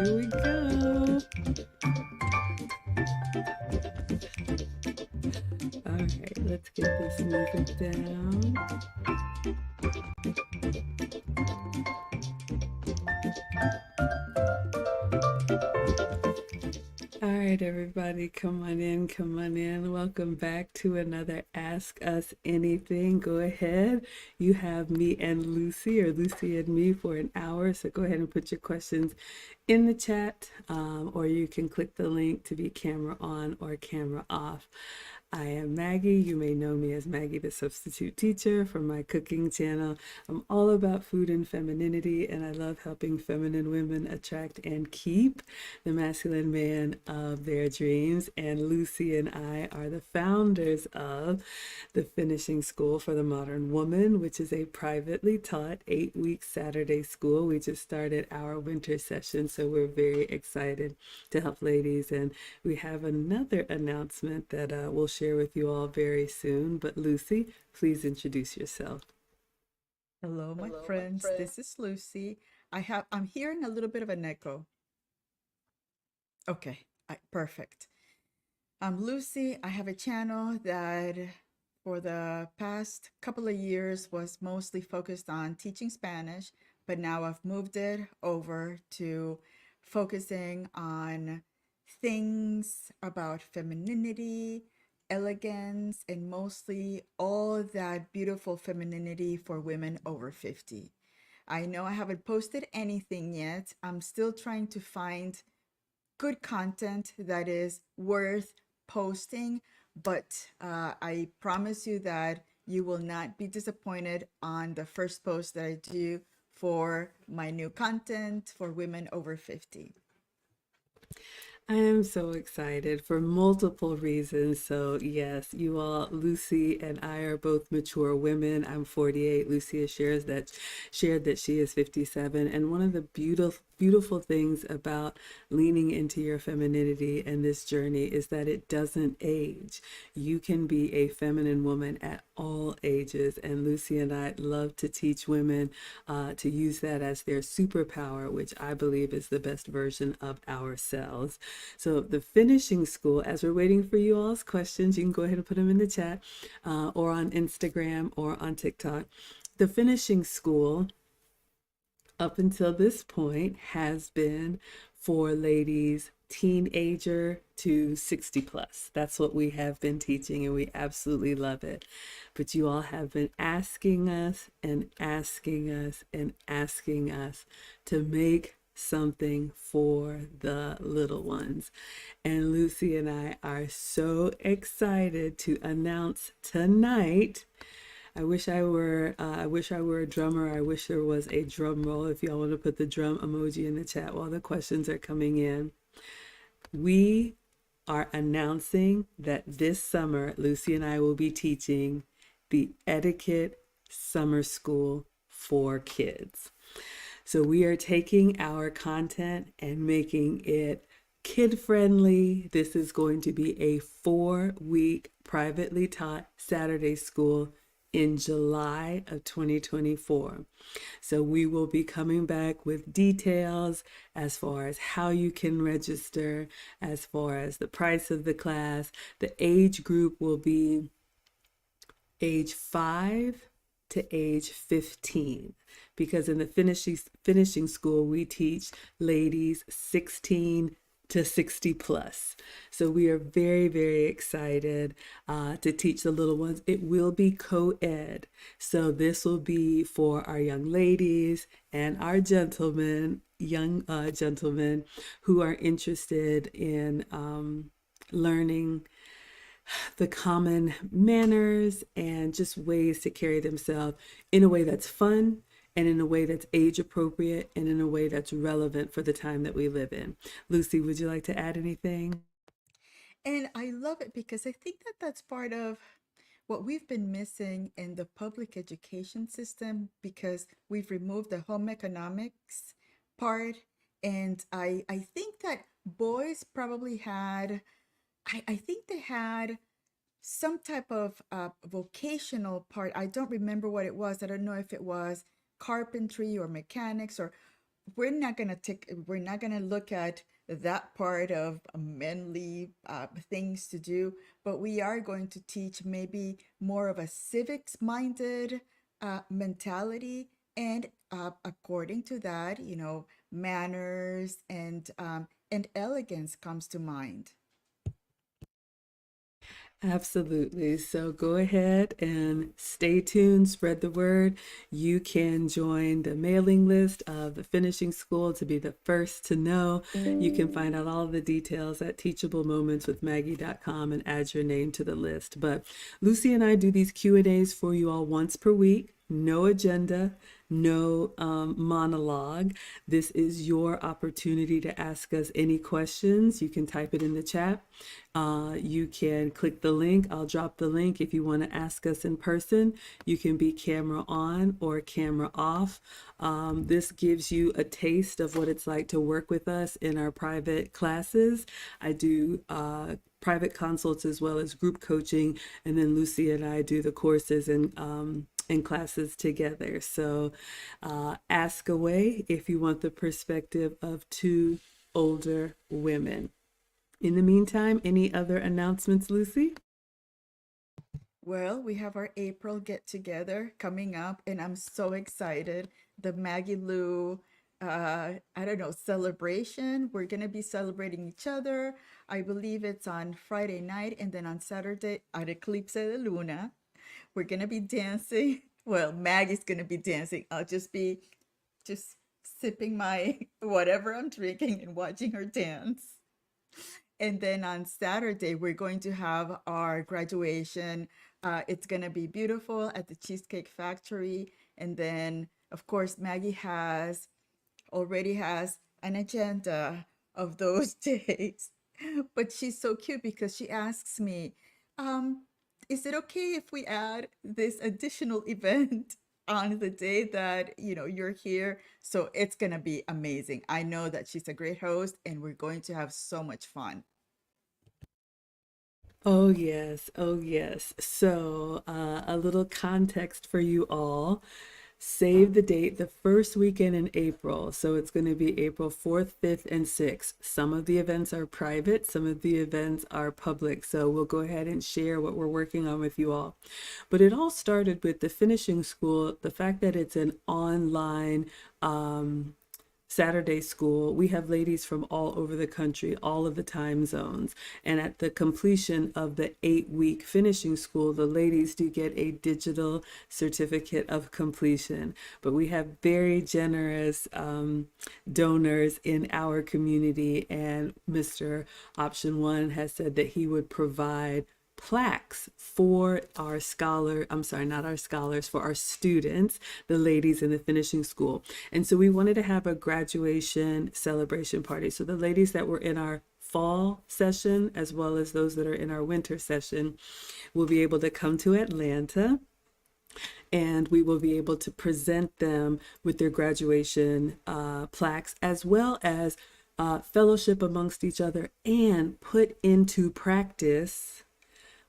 Here we go. All right, let's get this music down. All right, everybody, come on in, come on in. Welcome back to another Ask Us Anything. Go ahead. You have me and Lucy, or Lucy and me, for an hour. So go ahead and put your questions in the chat, or you can click the link to be camera on or camera off. I am Maggie. You may know me as Maggie, the substitute teacher, from my cooking channel. I'm all about food and femininity, and I love helping feminine women attract and keep the masculine man of their dreams. And Lucy and I are the founders of the Finishing School for the Modern Woman, which is a privately taught 8-week Saturday school. We just started our winter session, so we're very excited to help ladies. And we have another announcement that we'll share with you all very soon. But Lucy, please introduce yourself. Hello, my friends. This is Lucy. I'm hearing a little bit of an echo. Okay, perfect. I'm Lucy. I have a channel that for the past couple of years was mostly focused on teaching Spanish, but now I've moved it over to focusing on things about femininity, elegance, and mostly all that beautiful femininity for women over 50. I know I haven't posted anything yet. I'm still trying to find good content that is worth posting, but I promise you that you will not be disappointed on the first post that I do for my new content for women over 50. I am so excited for multiple reasons. So yes, you all, Lucy and I are both mature women. I'm 48. Lucy has shared that she is 57. And one of the beautiful things about leaning into your femininity and this journey is that it doesn't age. You can be a feminine woman at all ages. And Lucy and I love to teach women to use that as their superpower, which I believe is the best version of ourselves. So the Finishing School, as we're waiting for you all's questions, you can go ahead and put them in the chat or on Instagram or on TikTok. The Finishing School, up until this point, has been for ladies teenager to 60 plus. That's what we have been teaching, and we absolutely love it. But you all have been asking us and asking us and asking us to make something for the little ones. And Lucy and I are so excited to announce tonight. I wish I were a drummer. I wish there was a drum roll. If y'all want to put the drum emoji in the chat while the questions are coming in. We are announcing that this summer, Lucy and I will be teaching the Etiquette Summer School for Kids. So we are taking our content and making it kid-friendly. This is going to be a 4-week privately taught Saturday school in July of 2024. So we will be coming back with details as far as how you can register, as far as the price of the class. The age group will be age 5 to age 15, because in the finishing school we teach ladies 16 to 60 plus. So we are very, very excited to teach the little ones. It will be co-ed. So this will be for our young ladies and our gentlemen, young gentlemen who are interested in learning the common manners and just ways to carry themselves in a way that's fun and in a way that's age appropriate and in a way that's relevant for the time that we live in. Lucy, would you like to add anything? And I love it because I think that that's part of what we've been missing in the public education system, because we've removed the home economics part. And I think that boys probably had, I think they had some type of vocational part. I don't remember what it was. I don't know if it was carpentry or mechanics or we're not gonna look at that part of manly things to do, but we are going to teach maybe more of a civics minded mentality, and according to that, manners and elegance comes to mind. Absolutely. So go ahead and stay tuned, spread the word. You can join the mailing list of the finishing school to be the first to know. You can find out all of the details at teachablemomentswithmaggie.com and add your name to the list. But Lucy and I do these Q&As for you all once per week. No agenda, no monologue. This is your opportunity to ask us any questions. You can type it in the chat. You can click the link. I'll drop the link. If you want to ask us in person, you can be camera on or camera off. This gives you a taste of what it's like to work with us in our private classes. I do private consults as well as group coaching, and then Lucy and I do the courses and classes together. So ask away if you want the perspective of two older women. In the meantime, any other announcements, Lucy? Well, we have our April get together coming up, and I'm so excited. The MaggieLu, I don't know, celebration. We're gonna be celebrating each other. I believe it's on Friday night, and then on Saturday at Eclipse de Luna, we're gonna be dancing. Well, Maggie's gonna be dancing. I'll just be just sipping my whatever I'm drinking and watching her dance. And then on Saturday, we're going to have our graduation. It's going to be beautiful at the Cheesecake Factory. And then, of course, Maggie already has an agenda of those days. But she's so cute because she asks me, is it okay if we add this additional event on the day that you're here? So it's gonna be amazing. I know that she's a great host, and we're going to have so much fun. Oh, yes. Oh, yes. So, a little context for you all. Save the date, the first weekend in April. So, it's going to be April 4th, 5th, and 6th. Some of the events are private, some of the events are public. So, we'll go ahead and share what we're working on with you all. But it all started with the finishing school, the fact that it's an online Saturday school. We have ladies from all over the country, all of the time zones. And at the completion of the 8-week finishing school, the ladies do get a digital certificate of completion. But we have very generous donors in our community, and Mr. Option One has said that he would provide plaques for our I'm sorry, not our scholars, for our students, the ladies in the finishing school. And so we wanted to have a graduation celebration party. So the ladies that were in our fall session, as well as those that are in our winter session, will be able to come to Atlanta, and we will be able to present them with their graduation plaques, as well as fellowship amongst each other and put into practice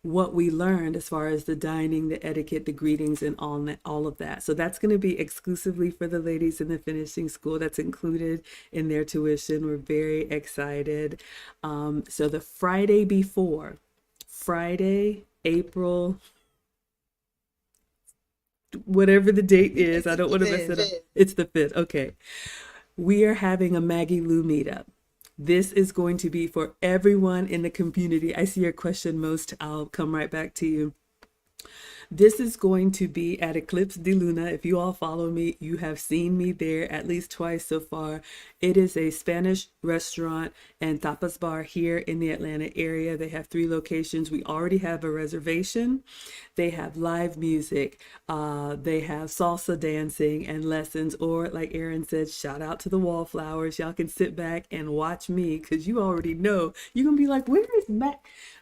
what we learned as far as the dining, the etiquette, the greetings, and all of that. So that's going to be exclusively for the ladies in the finishing school. That's included in their tuition. We're very excited. So the Friday before, Friday, April, whatever the date is, I It's don't want to mess it up. It's the 5th. Okay. We are having a MaggieLu meetup. This is going to be for everyone in the community. I see your question most. I'll come right back to you. This is going to be at Eclipse de Luna. If you all follow me, you have seen me there at least twice so far. It is a Spanish restaurant and tapas bar here in the Atlanta area. They have 3 locations. We already have a reservation. They have live music. They have salsa dancing and lessons. Or like Erin said, shout out to the Wallflowers. Y'all can sit back and watch me because you already know. You're going to be like, where is Matt?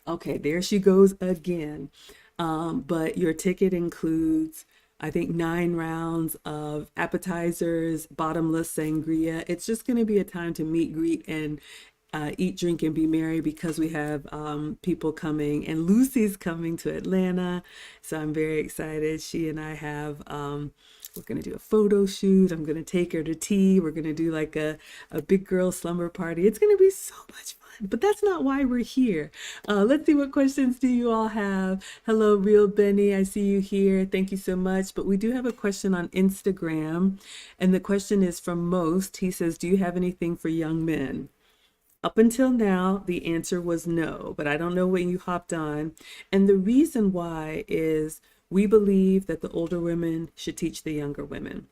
Okay, there she goes again. But your ticket includes, I think, 9 rounds of appetizers, bottomless sangria. It's just going to be a time to meet, greet, and eat, drink, and be merry because we have people coming. And Lucy's coming to Atlanta. So I'm very excited. She and I have We're going to do a photo shoot. I'm going to take her to tea. We're going to do like a big girl slumber party. It's going to be so much fun, but that's not why we're here. Let's see, what questions do you all have? Hello, Real Benny. I see you here. Thank you so much. But we do have a question on Instagram. And the question is from Most. He says, do you have anything for young men? Up until now, the answer was no, but I don't know when you hopped on. And the reason why is we believe that the older women should teach the younger women.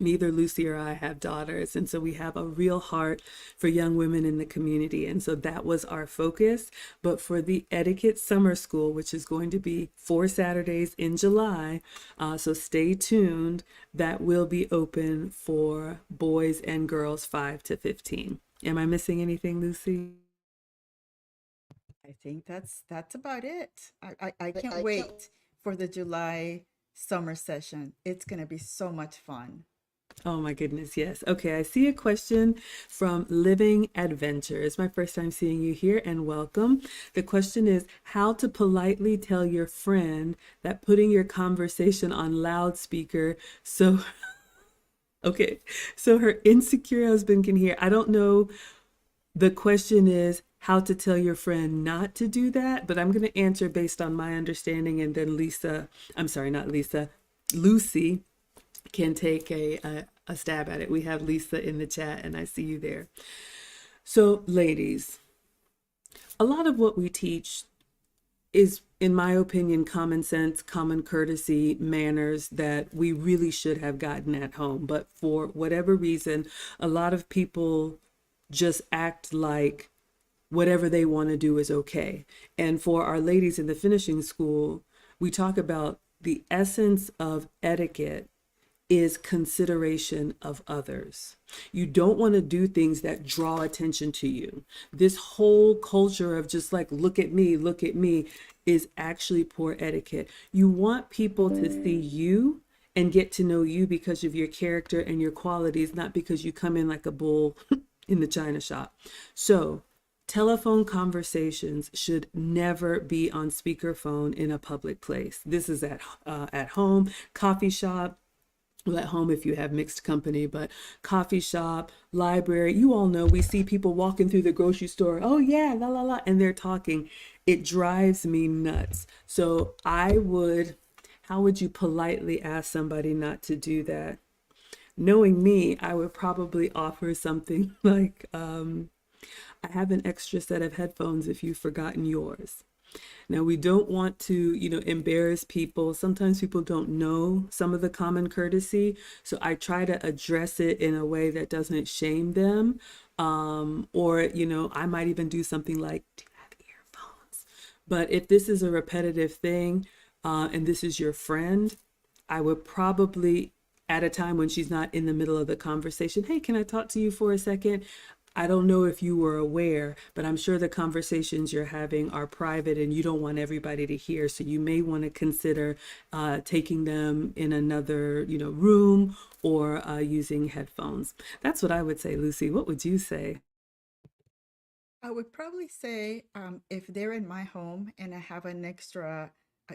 Neither Lucy or I have daughters, and so we have a real heart for young women in the community. And so that was our focus. But for the Etiquette Summer School, which is going to be 4 Saturdays in July, so stay tuned, that will be open for boys and girls 5 to 15. Am I missing anything, Lucy? I think that's about it. I can't wait for the July summer session. It's going to be so much fun. Oh my goodness, yes. Okay, I see a question from Living Adventure. It's my first time seeing you here, and welcome. The question is how to politely tell your friend that putting your conversation on loudspeaker so okay, so her insecure husband can hear. I don't know. The question is how to tell your friend not to do that, but I'm going to answer based on my understanding, and then Lisa, I'm sorry, not Lisa, Lucy can take a stab at it. We have Lisa in the chat, and I see you there. So, ladies, a lot of what we teach is, in my opinion, common sense, common courtesy, manners that we really should have gotten at home. But for whatever reason, a lot of people just act like whatever they want to do is okay. And for our ladies in the finishing school, we talk about the essence of etiquette is consideration of others. You don't want to do things that draw attention to you. This whole culture of just like, look at me, is actually poor etiquette. You want people to see you and get to know you because of your character and your qualities, not because you come in like a bull in the china shop. So, telephone conversations should never be on speakerphone in a public place. This is at home, coffee shop, well, at home if you have mixed company, but coffee shop, library. You all know we see people walking through the grocery store. Oh yeah, la la la, and they're talking. It drives me nuts. So how would you politely ask somebody not to do that? Knowing me, I would probably offer something like, I have an extra set of headphones if you've forgotten yours. Now, we don't want to, embarrass people. Sometimes people don't know some of the common courtesy. So I try to address it in a way that doesn't shame them. Or, I might even do something like, do you have earphones? But if this is a repetitive thing, and this is your friend, I would probably, at a time when she's not in the middle of the conversation, hey, can I talk to you for a second? I don't know if you were aware, but I'm sure the conversations you're having are private and you don't want everybody to hear. So you may want to consider taking them in another, room, or using headphones. That's what I would say, Lucy. What would you say? I would probably say if they're in my home and I have an extra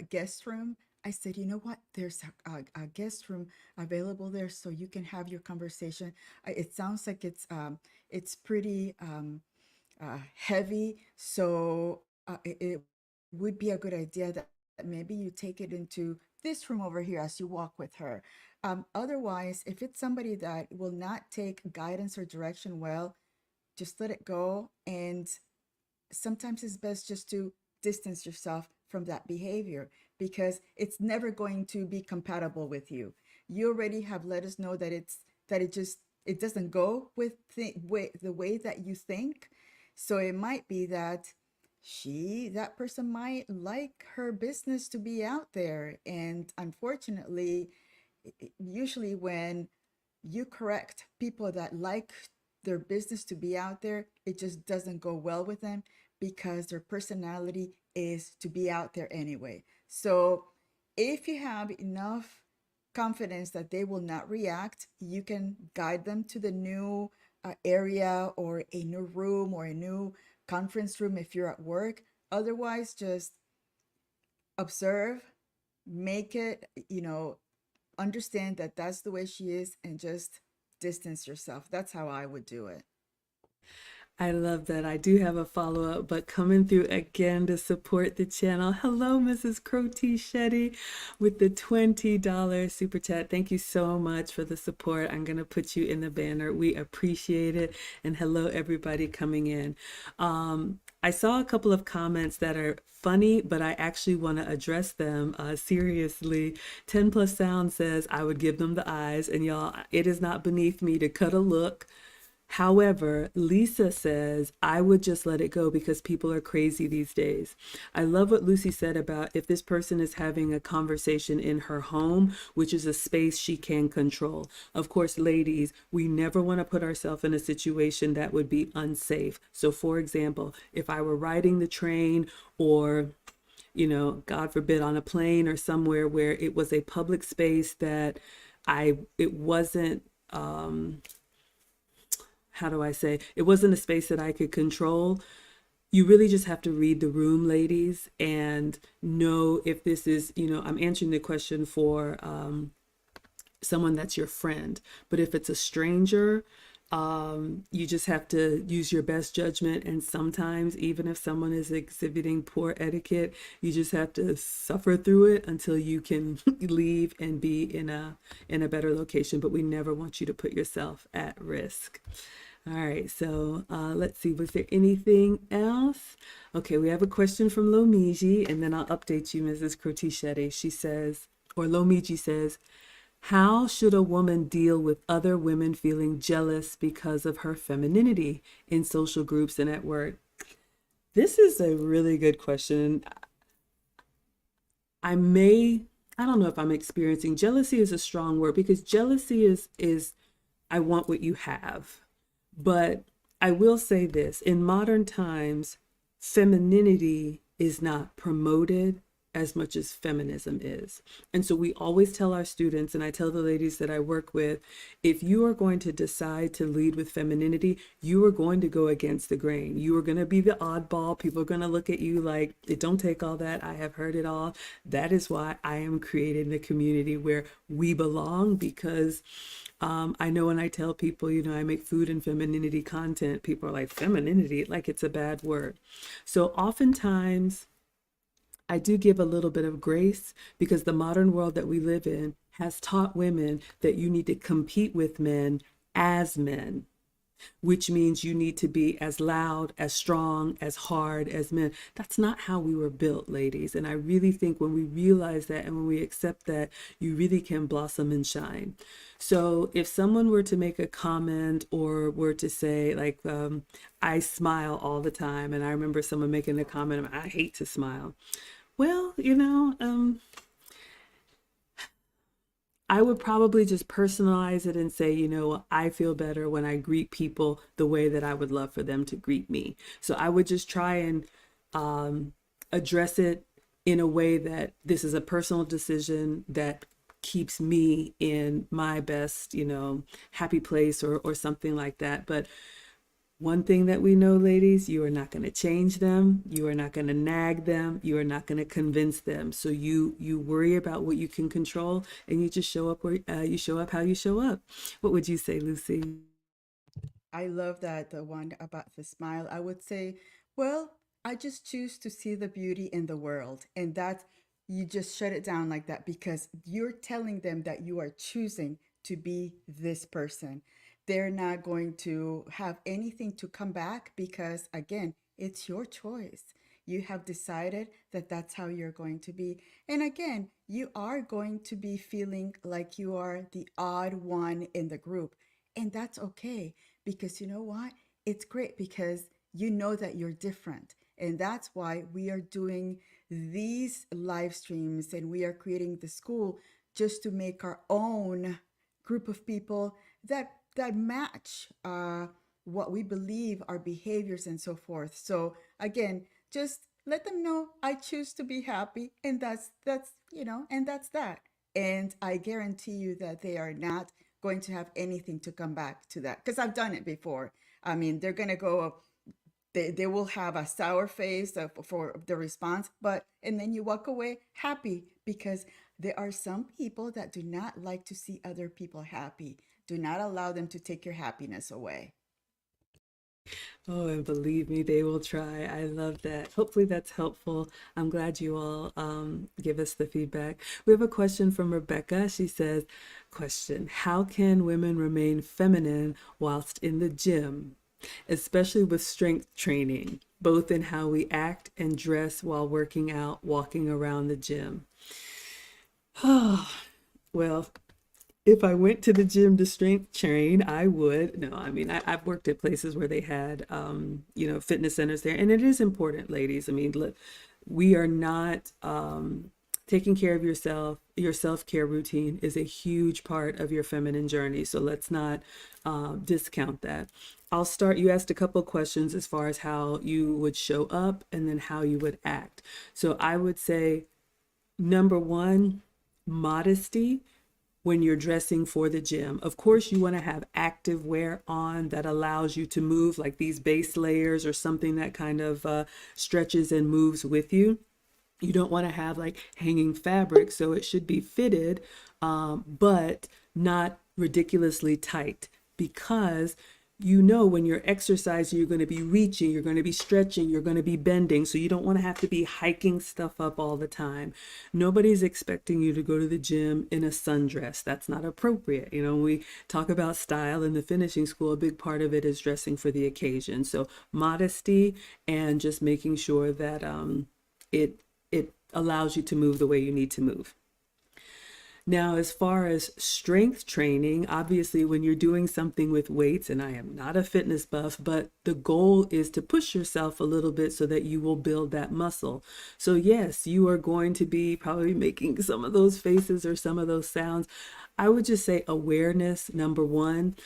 guest room, I said, you know what? There's a guest room available there, so you can have your conversation. It sounds like it's pretty heavy, so it would be a good idea that maybe you take it into this room over here as you walk with her. Otherwise, if it's somebody that will not take guidance or direction well, just let it go. And sometimes it's best just to distance yourself from that behavior because it's never going to be compatible with you. You already have let us know that it doesn't go with the way that you think. So it might be that that person might like her business to be out there. And unfortunately, usually when you correct people that like their business to be out there, it just doesn't go well with them because their personality is to be out there anyway. So if you have enough confidence that they will not react, you can guide them to the new area or a new room or a new conference room if you're at work. Otherwise, just observe, make it, understand that that's the way she is and just distance yourself. That's how I would do it. I love that. I do have a follow up, but coming through again to support the channel. Hello, Mrs. Crotty Shetty with the $20 super chat. Thank you so much for the support. I'm going to put you in the banner. We appreciate it. And hello, everybody coming in. I saw a couple of comments that are funny, but I actually want to address them seriously. 10 Plus Sound says I would give them the eyes. And y'all, it is not beneath me to cut a look. However, Lisa says, I would just let it go because people are crazy these days. I love what Lucy said about if this person is having a conversation in her home, which is a space she can control. Of course, ladies, we never want to put ourselves in a situation that would be unsafe. So, for example, if I were riding the train or God forbid, on a plane or somewhere where it was a public space that it wasn't, how do I say, it wasn't a space that I could control. You really just have to read the room, ladies, and know if this is, I'm answering the question for someone that's your friend. But if it's a stranger, you just have to use your best judgment. And sometimes, even if someone is exhibiting poor etiquette, you just have to suffer through it until you can leave and be in a better location. But we never want you to put yourself at risk. All right, so let's see, was there anything else? Okay, we have a question from Lomiji, and then I'll update you, Mrs. Crotichetti. She says, or Lomiji says, how should a woman deal with other women feeling jealous because of her femininity in social groups and at work? This is a really good question. I don't know if I'm experiencing jealousy is a strong word because jealousy is I want what you have. But I will say this, in modern times, femininity is not promoted as much as feminism is. And so we always tell our students, and I tell the ladies that I work with, if you are going to decide to lead with femininity, you are going to go against the grain. You are going to be the oddball. People are going to look at you like, it don't take all that. I have heard it all. That is why I am creating a community where we belong, because I know when I tell people, I make food and femininity content, people are like, femininity, like it's a bad word. So oftentimes, I do give a little bit of grace because the modern world that we live in has taught women that you need to compete with men as men, which means you need to be as loud, as strong, as hard as men. That's not how we were built, ladies. And I really think when we realize that and when we accept that, you really can blossom and shine. So if someone were to make a comment or were to say, like, I smile all the time, and I remember someone making a comment, I hate to smile. Well, I would probably just personalize it and say, I feel better when I greet people the way that I would love for them to greet me. So I would just try and address it in a way that this is a personal decision that keeps me in my best, happy place or something like that. But one thing that we know, ladies, you are not going to change them. You are not going to nag them. You are not going to convince them. So you worry about what you can control, and you just show up where you show up how you show up. What would you say, Lucy? I love that, the one about the smile. I would say, well, I just choose to see the beauty in the world. And that you just shut it down like that because you're telling them that you are choosing to be this person. They're not going to have anything to come back because, again, it's your choice. You have decided that that's how you're going to be. And again, you are going to be feeling like you are the odd one in the group. And that's okay because you know what? It's great because you know that you're different. And that's why we are doing these live streams and we are creating the school just to make our own group of people that match what we believe, our behaviors, and so forth. So again, just let them know I choose to be happy, and that's that. And I guarantee you that they are not going to have anything to come back to that because I've done it before. I mean, they're gonna go. They will have a sour face for the response, but and then you walk away happy because There are some people that do not like to see other people happy. Do not allow them to take your happiness away. Oh, and believe me, they will try. I love that. Hopefully that's helpful. I'm glad you all give us the feedback. We have a question from Rebecca. She says, question, how can women remain feminine whilst in the gym, especially with strength training, both in how we act and dress while working out, walking around the gym? Well, if I went to the gym to strength train, I would. No, I mean, I've worked at places where they had, fitness centers there, and it is important, ladies. I mean, look, we are not taking care of yourself. Your self-care routine is a huge part of your feminine journey, so let's not discount that. I'll start. You asked a couple of questions as far as how you would show up and then how you would act. So I would say, number one, modesty when you're dressing for the gym. Of course, you want to have active wear on that allows you to move, like these base layers or something that kind of stretches and moves with you. You don't want to have like hanging fabric, so it should be fitted, but not ridiculously tight, because when you're exercising, you're going to be reaching, you're going to be stretching, you're going to be bending. So you don't want to have to be hiking stuff up all the time. Nobody's expecting you to go to the gym in a sundress. That's not appropriate. When we talk about style in the finishing school, a big part of it is dressing for the occasion. So modesty and just making sure that it allows you to move the way you need to move. Now, as far as strength training, obviously, when you're doing something with weights, and I am not a fitness buff, but the goal is to push yourself a little bit so that you will build that muscle. So, yes, you are going to be probably making some of those faces or some of those sounds. I would just say awareness, number one.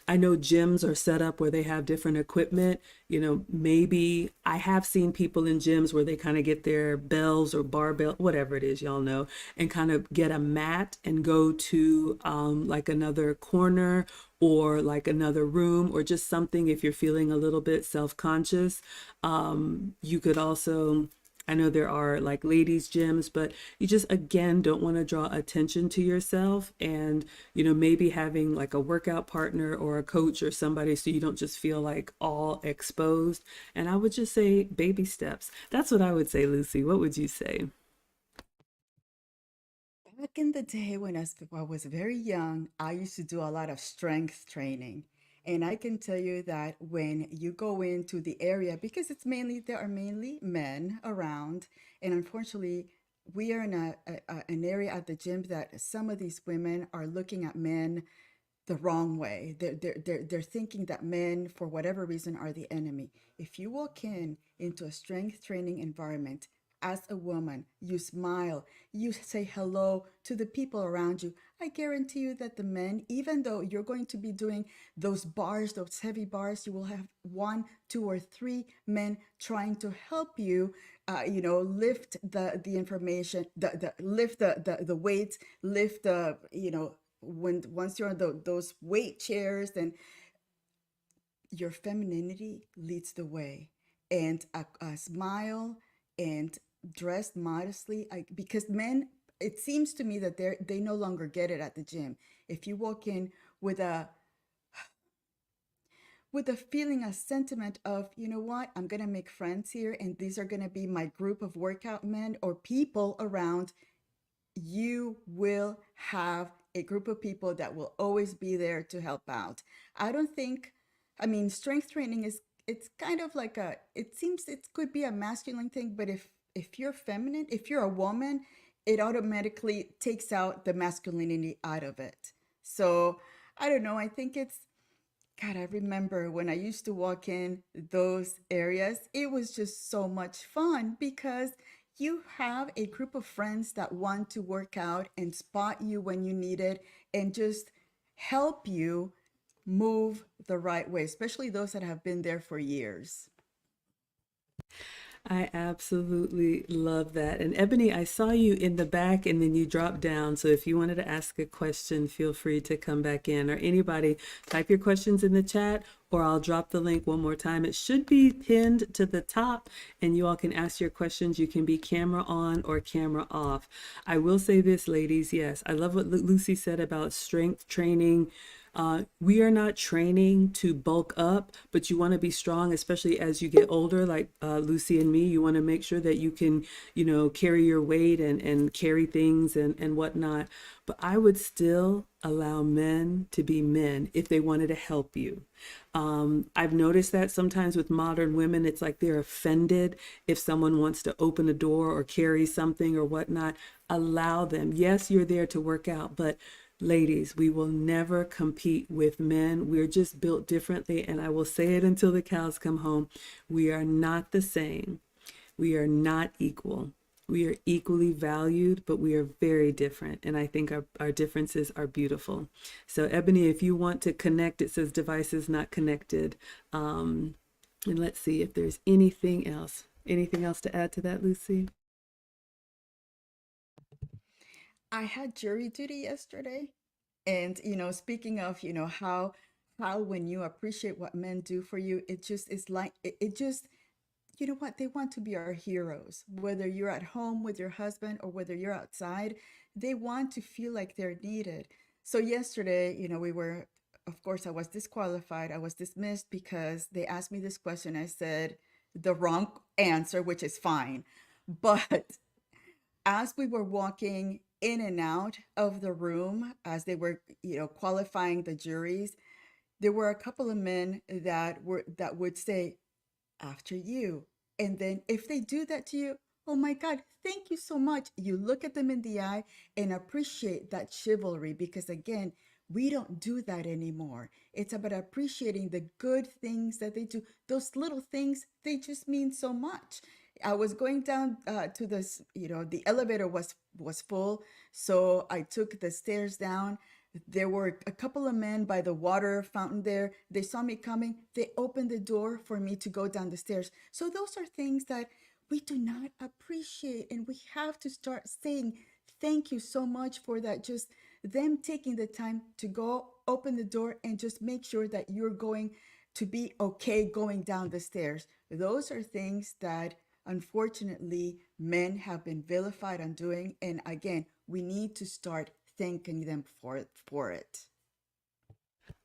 I know gyms are set up where they have different equipment. Maybe I have seen people in gyms where they kind of get their bells or barbell, whatever it is, y'all know, and kind of get a mat and go to like another corner or like another room or just something if you're feeling a little bit self-conscious. You could also, I know there are like ladies gyms, but you just again don't want to draw attention to yourself, and maybe having like a workout partner or a coach or somebody so you don't just feel like all exposed. And I would just say baby steps. That's what I would say, Lucy. What would you say? Back in the day when I was very young, I used to do a lot of strength training. And I can tell you that when you go into the area, because there are mainly men around, and unfortunately, we are in an area at the gym that some of these women are looking at men the wrong way. They're thinking that men, for whatever reason, are the enemy. If you walk into a strength training environment as a woman, you smile, you say hello to the people around you. I guarantee you that the men, even though you're going to be doing those bars, those heavy bars, you will have one, two, or three men trying to help you. Lift the information, lift the weights, lift the when once you're on those weight chairs, then your femininity leads the way, and a smile and dressed modestly. Because men, it seems to me that they no longer get it at the gym. If you walk in with a feeling, a sentiment of, you know what, I'm gonna make friends here, and these are gonna be my group of workout men or people around, you will have a group of people that will always be there to help out. I don't think, I mean, strength training it's kind of like it seems it could be a masculine thing, but if you're feminine, if you're a woman, it automatically takes out the masculinity out of it. So I don't know. I think it's, God, I remember when I used to walk in those areas, it was just so much fun because you have a group of friends that want to work out and spot you when you need it and just help you move the right way, especially those that have been there for years. I absolutely love that. And Ebony, I saw you in the back and then you dropped down. So if you wanted to ask a question, feel free to come back in. Or anybody, type your questions in the chat or I'll drop the link one more time. It should be pinned to the top and you all can ask your questions. You can be camera on or camera off. I will say this, ladies. Yes, I love what Lucy said about strength training. We are not training to bulk up, but you want to be strong, especially as you get older, like Lucy and me. You want to make sure that you can, carry your weight and carry things and whatnot. But I would still allow men to be men if they wanted to help you. I've noticed that sometimes with modern women, it's like they're offended if someone wants to open a door or carry something or whatnot. Allow them. Yes, you're there to work out, but ladies, we will never compete with men. We're just built differently. And I will say it until the cows come home. We are not the same. We are not equal. We are equally valued, but we are very different. And I think our differences are beautiful. So, Ebony, if you want to connect, it says devices not connected. And let's see if there's anything else. Anything else to add to that, Lucy? I had jury duty yesterday. And speaking of, how when you appreciate what men do for you, it just is like it just you know what? They want to be our heroes. Whether you're at home with your husband or whether you're outside, they want to feel like they're needed. So yesterday, of course, I was disqualified. I was dismissed because they asked me this question. I said the wrong answer, which is fine. But as we were walking in and out of the room, as they were, qualifying the juries, there were a couple of men that would say, after you. And then if they do that to you, oh my God, thank you so much. You look at them in the eye and appreciate that chivalry because, again, we don't do that anymore. It's about appreciating the good things that they do. Those little things, they just mean so much. I was going down to this, the elevator was full, so I took the stairs down. There were a couple of men by the water fountain there. They saw me coming. They opened the door for me to go down the stairs. So those are things that we do not appreciate. And we have to start saying thank you so much for that. Just them taking the time to go open the door and just make sure that you're going to be okay going down the stairs. Those are things that unfortunately men have been vilified on doing. And again, we need to start thanking them for it.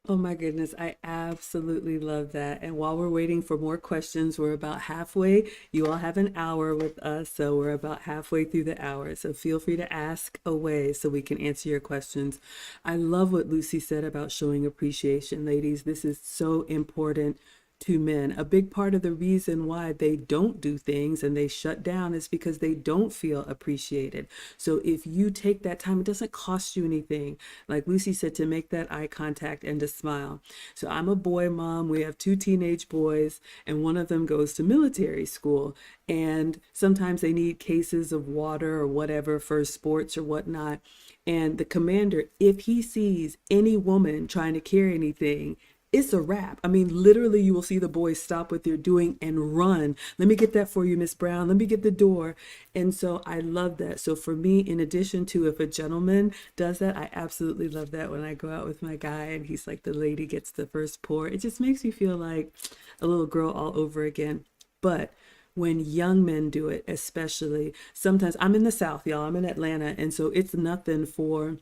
Oh my goodness, I absolutely love that. And while we're waiting for more questions, we're about halfway. You all have an hour with us, so we're about halfway through the hour. So feel free to ask away so we can answer your questions. I love what Lucy said about showing appreciation, ladies. This is so important to men. A big part of the reason why they don't do things and they shut down is because they don't feel appreciated. So if you take that time, it doesn't cost you anything. Like Lucy said, to make that eye contact and to smile. So I'm a boy mom. We have two teenage boys, and one of them goes to military school. And sometimes they need cases of water or whatever for sports or whatnot. And the commander, if he sees any woman trying to carry anything, it's a wrap. I mean, literally, you will see the boys stop what they're doing and run. Let me get that for you, Miss Brown. Let me get the door. And so I love that. So for me, in addition to if a gentleman does that, I absolutely love that when I go out with my guy and he's like, the lady gets the first pour. It just makes me feel like a little girl all over again. But when young men do it, especially, sometimes I'm in the South, y'all. I'm in Atlanta. And so it's nothing for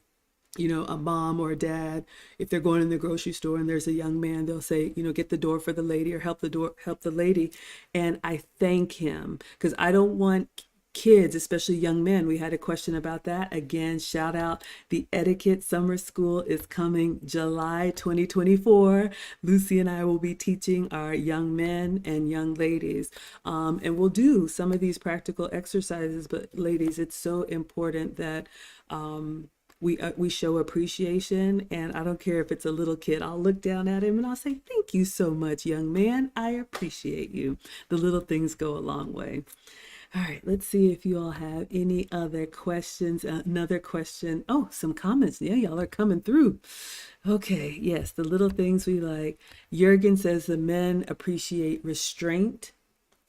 a mom or a dad, if they're going in the grocery store and there's a young man, they'll say, get the door for the lady or help the lady. And I thank him because I don't want kids, especially young men. We had a question about that. Again, shout out, the Etiquette Summer School is coming July 2024. Lucy and I will be teaching our young men and young ladies. And we'll do some of these practical exercises. But ladies, it's so important that we show appreciation, and I don't care if it's a little kid. I'll look down at him and I'll say, thank you so much, young man. I appreciate you. The little things go a long way. All right, let's see if you all have any other questions. Another question. Oh, some comments. Yeah, y'all are coming through. Okay, yes, the little things we like. Jurgen says the men appreciate restraint,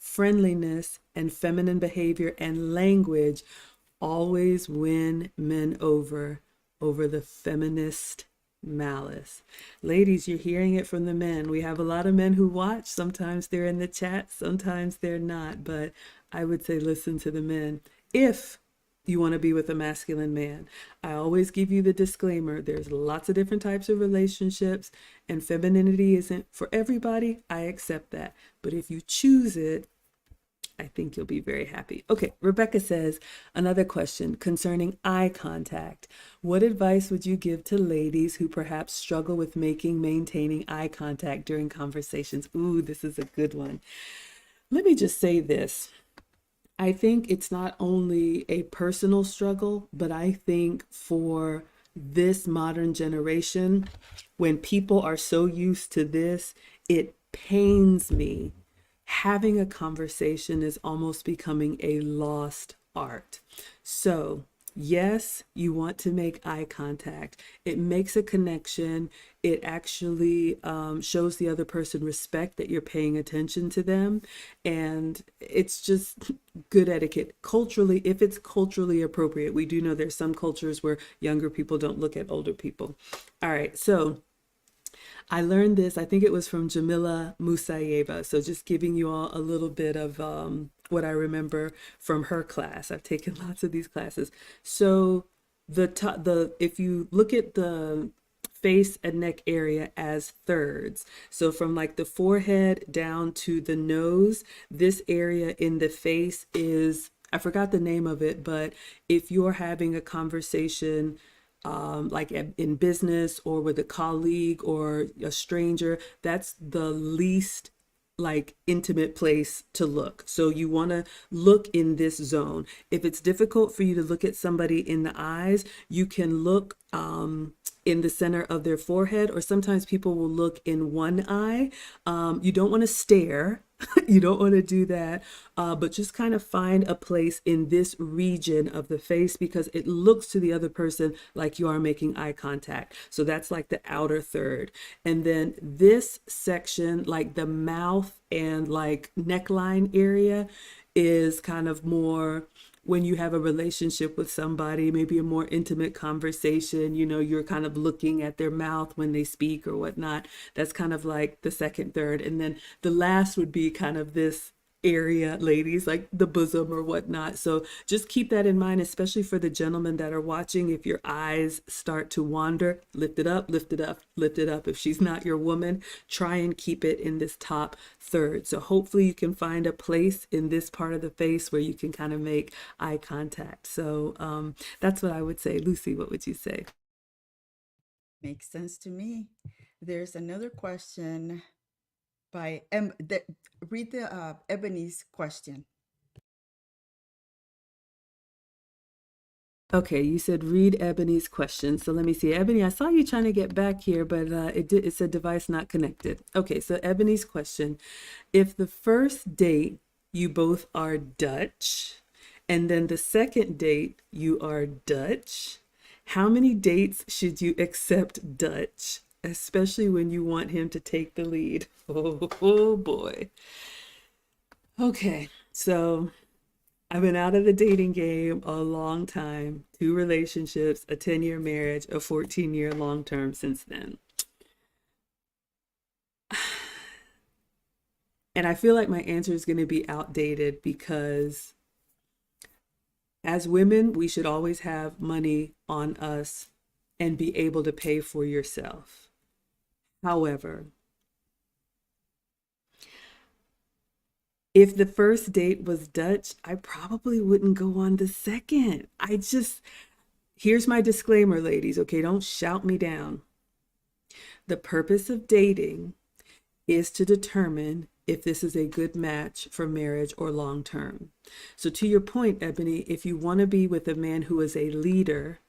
friendliness, and feminine behavior and language always win men over the feminist malice. Ladies, you're hearing it from the men. We have a lot of men who watch. Sometimes they're in the chat, sometimes they're not. But I would say listen to the men. If you want to be with a masculine man, I always give you the disclaimer. There's lots of different types of relationships, and femininity isn't for everybody. I accept that. But if you choose it, I think you'll be very happy. Okay, Rebecca says, another question concerning eye contact. What advice would you give to ladies who perhaps struggle with maintaining eye contact during conversations? Ooh, this is a good one. Let me just say this. I think it's not only a personal struggle, but I think for this modern generation, when people are so used to this, it pains me. Having a conversation is almost becoming a lost art. So, yes, you want to make eye contact. It makes a connection. It actually shows the other person respect that you're paying attention to them. And it's just good etiquette. Culturally, if it's culturally appropriate, we do know there's some cultures where younger people don't look at older people. All right, so I learned this, I think it was from Jamila Musayeva. So just giving you all a little bit of what I remember from her class. I've taken lots of these classes. So if you look at the face and neck area as thirds. So from like the forehead down to the nose, this area in the face is, I forgot the name of it, but if you're having a conversation like in business or with a colleague or a stranger, that's the least like intimate place to look. So you want to look in this zone. If it's difficult for you to look at somebody in the eyes, you can look in the center of their forehead, or sometimes people will look in one eye. You don't want to stare. You don't want to do that, but just kind of find a place in this region of the face because it looks to the other person like you are making eye contact. So that's like the outer third. And then this section, like the mouth and like neckline area, is kind of more when you have a relationship with somebody, maybe a more intimate conversation, you know, you're kind of looking at their mouth when they speak or whatnot. That's kind of like the second third. And then the last would be kind of this area, ladies, like the bosom or whatnot. So just keep that in mind, especially for the gentlemen that are watching. If your eyes start to wander, lift it up, lift it up, lift it up. If she's not your woman, try and keep it in this top third. So hopefully you can find a place in this part of the face where you can kind of make eye contact. So that's what I would say. Lucy, what would you say? Makes sense to me. There's another question by read the Ebony's question. Okay, you said read Ebony's question. So let me see. Ebony, I saw you trying to get back here, but it said device not connected. Okay, so Ebony's question. If the first date you both are Dutch, and then the second date you are Dutch, how many dates should you accept Dutch, especially when you want him to take the lead? Oh boy. Okay, so I've been out of the dating game a long time, 2 relationships, a 10-year marriage, a 14-year long-term since then. And I feel like my answer is going to be outdated because as women, we should always have money on us and be able to pay for yourself. However, if the first date was Dutch, I probably wouldn't go on the second. Here's my disclaimer, ladies, okay? Don't shout me down. The purpose of dating is to determine if this is a good match for marriage or long term. So to your point, Ebony, if you want to be with a man who is a leader,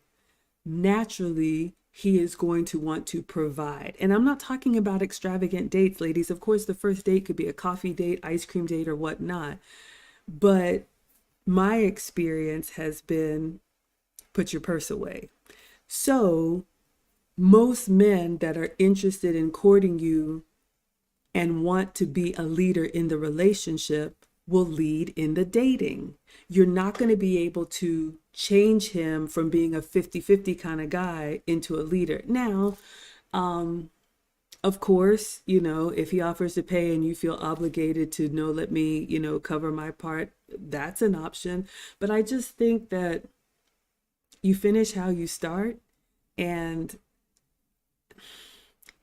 naturally he is going to want to provide. And I'm not talking about extravagant dates, ladies. Of course, the first date could be a coffee date, ice cream date, or whatnot. But my experience has been put your purse away. So most men that are interested in courting you and want to be a leader in the relationship will lead in the dating. You're not going to be able to change him from being a 50-50 kind of guy into a leader. Now, of course, if he offers to pay and you feel obligated to, no, let me, cover my part, that's an option. But I just think that you finish how you start. And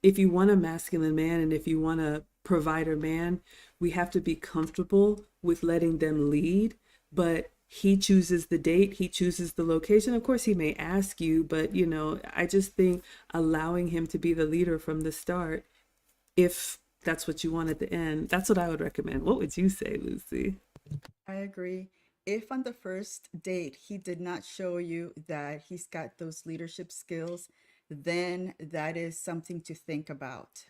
if you want a masculine man and if you want a provider man, we have to be comfortable with letting them lead. But he chooses the date, he chooses the location. Of course, he may ask you, but I just think allowing him to be the leader from the start, if that's what you want at the end, that's what I would recommend. What would you say, Lucy? I agree. If on the first date he did not show you that he's got those leadership skills, then that is something to think about.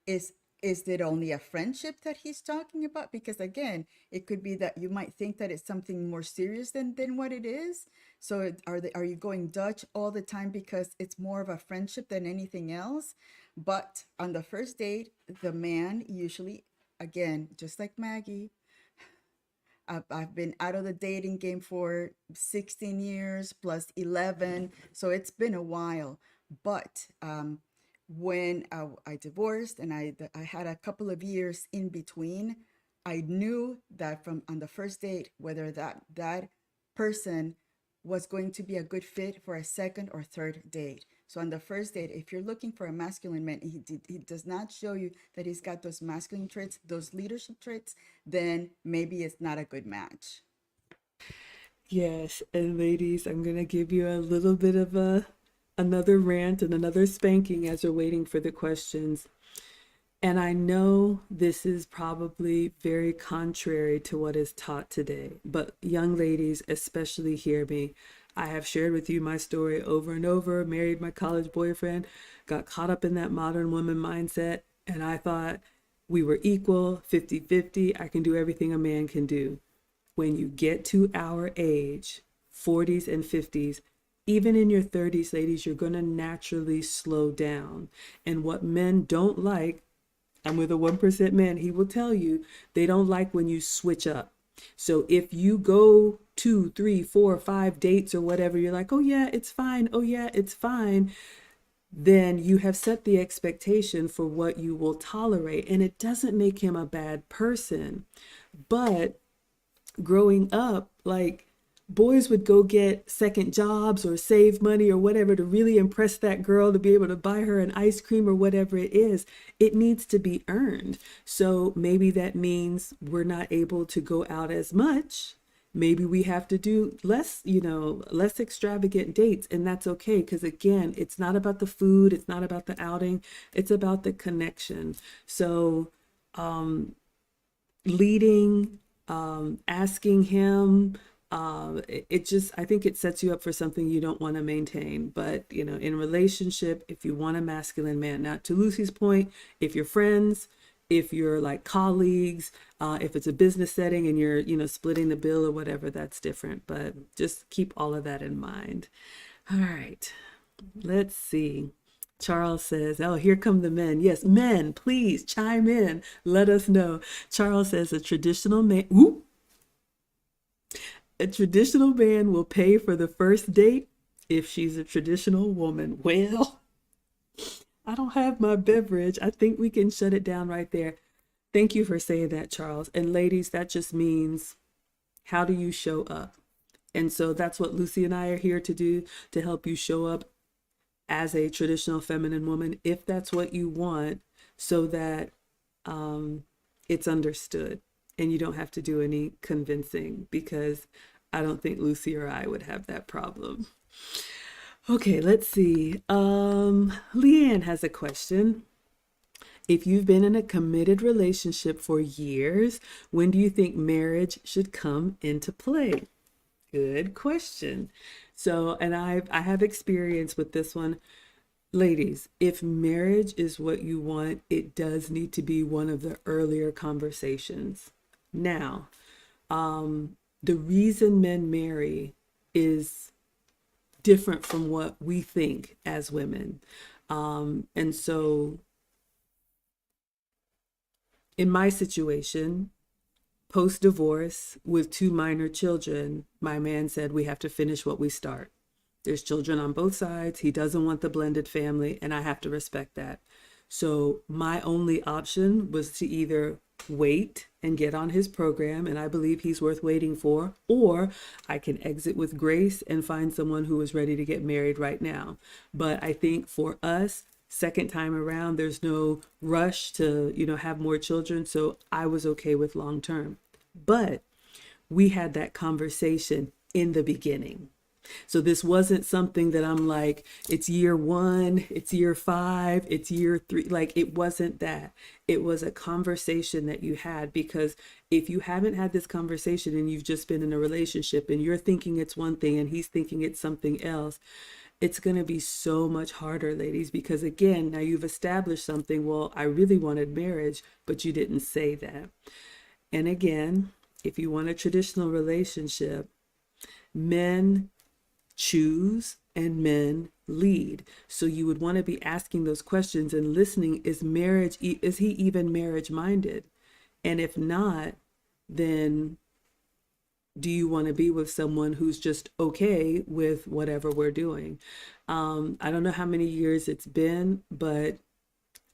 Is is it only a friendship that he's talking about? Because again, it could be that you might think that it's something more serious than what it is. So are you going Dutch all the time because it's more of a friendship than anything else? But on the first date, the man usually, again, just like Maggie, I've been out of the dating game for 16 years plus 11, so it's been a while. But when I divorced and I had a couple of years in between, I knew that from on the first date whether that person was going to be a good fit for a second or third date. So on the first date, if you're looking for a masculine man, he does not show you that he's got those masculine traits, those leadership traits, then maybe it's not a good match. Yes, and ladies, I'm gonna give you a little bit of another rant and another spanking as you're waiting for the questions. And I know this is probably very contrary to what is taught today, but young ladies especially hear me. I have shared with you my story over and over, married my college boyfriend, got caught up in that modern woman mindset, and I thought we were equal, 50-50. I can do everything a man can do. When you get to our age, 40s and 50s, even in your 30s, ladies, you're going to naturally slow down. And what men don't like, I'm with a 1% man, he will tell you they don't like when you switch up. So if you go 2, 3, 4, 5 dates or whatever, you're like, oh yeah, it's fine. Oh yeah, it's fine. Then you have set the expectation for what you will tolerate. And it doesn't make him a bad person. But growing up, like, boys would go get second jobs or save money or whatever to really impress that girl, to be able to buy her an ice cream or whatever it is. It needs to be earned. So maybe that means we're not able to go out as much. Maybe we have to do less, less extravagant dates, and that's okay. Because again, it's not about the food, it's not about the outing, it's about the connection. So, leading, asking him, it just, I think it sets you up for something you don't want to maintain. But in a relationship, if you want a masculine man, now to Lucy's point, if you're friends, if you're like colleagues, if it's a business setting and you're splitting the bill or whatever, that's different. But just keep all of that in mind. All right, let's see. Charles says, oh, here come the men. Yes, men, please chime in. Let us know. Charles says, a traditional man will pay for the first date if she's a traditional woman. Well, I don't have my beverage. I think we can shut it down right there. Thank you for saying that, Charles. And ladies, that just means, how do you show up? And so that's what Lucy and I are here to do, to help you show up as a traditional feminine woman, if that's what you want, so that it's understood and you don't have to do any convincing, because I don't think Lucy or I would have that problem. Okay, let's see. Leanne has a question. If you've been in a committed relationship for years, when do you think marriage should come into play? Good question. So, and I have experience with this one. Ladies, if marriage is what you want, it does need to be one of the earlier conversations. Now, the reason men marry is different from what we think as women. And so in my situation, post divorce with two minor children, my man said, we have to finish what we start. There's children on both sides. He doesn't want the blended family, and I have to respect that. So my only option was to either wait and get on his program, and I believe he's worth waiting for, or I can exit with grace and find someone who is ready to get married right now. But I think for us, second time around, there's no rush to, have more children. So I was okay with long term. But we had that conversation in the beginning. So this wasn't something that I'm like, it's year 1, it's year 5, it's year 3. Like, it wasn't that. It was a conversation that you had, because if you haven't had this conversation and you've just been in a relationship and you're thinking it's one thing and he's thinking it's something else, it's going to be so much harder, ladies, because again, now you've established something. Well, I really wanted marriage, but you didn't say that. And again, if you want a traditional relationship, men choose and men lead. So you would want to be asking those questions and listening. Is he even marriage minded? And if not, then do you want to be with someone who's just okay with whatever we're doing? I don't know how many years it's been, but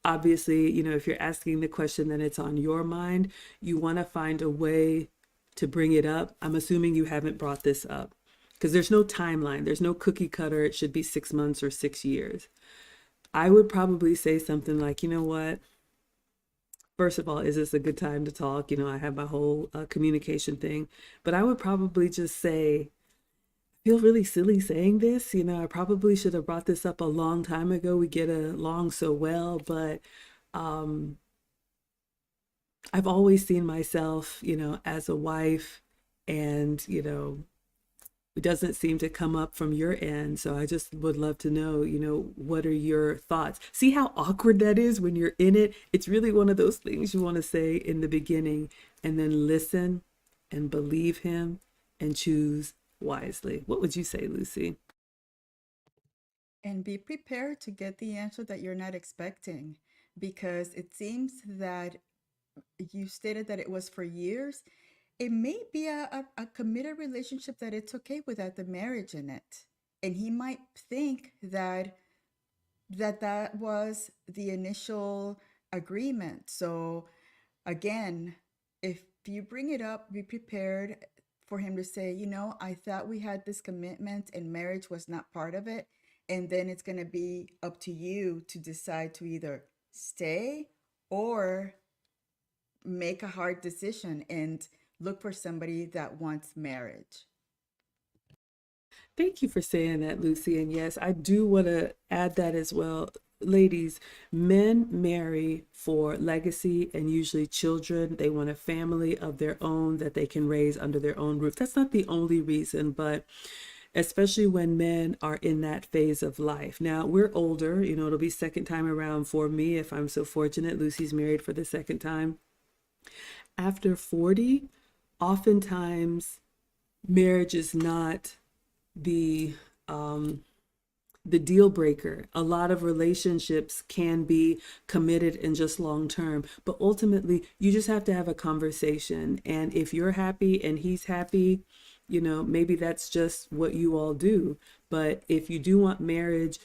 obviously, if you're asking the question, then it's on your mind. You want to find a way to bring it up. I'm assuming you haven't brought this up, because there's no timeline. There's no cookie cutter. It should be 6 months or 6 years. I would probably say something like, you know what? First of all, is this a good time to talk? I have my whole communication thing, but I would probably just say, I feel really silly saying this. I probably should have brought this up a long time ago. We get along so well, but I've always seen myself, as a wife, and, it doesn't seem to come up from your end. So I just would love to know, what are your thoughts? See how awkward that is when you're in it? It's really one of those things you want to say in the beginning, and then listen and believe him and choose wisely. What would you say, Lucy? And be prepared to get the answer that you're not expecting, because it seems that you stated that it was for years. It may be a committed relationship that it's okay without the marriage in it. And he might think that was the initial agreement. So again, if you bring it up, be prepared for him to say, I thought we had this commitment and marriage was not part of it. And then it's going to be up to you to decide to either stay or make a hard decision and look for somebody that wants marriage. Thank you for saying that, Lucy. And yes, I do want to add that as well. Ladies, men marry for legacy and usually children. They want a family of their own that they can raise under their own roof. That's not the only reason, but especially when men are in that phase of life. Now, we're older, it'll be second time around for me if I'm so fortunate. Lucy's married for the second time. After 40, oftentimes marriage is not the the deal breaker. A lot of relationships can be committed and just long term, but ultimately you just have to have a conversation. And if you're happy and he's happy, maybe that's just what you all do. But if you do want marriage,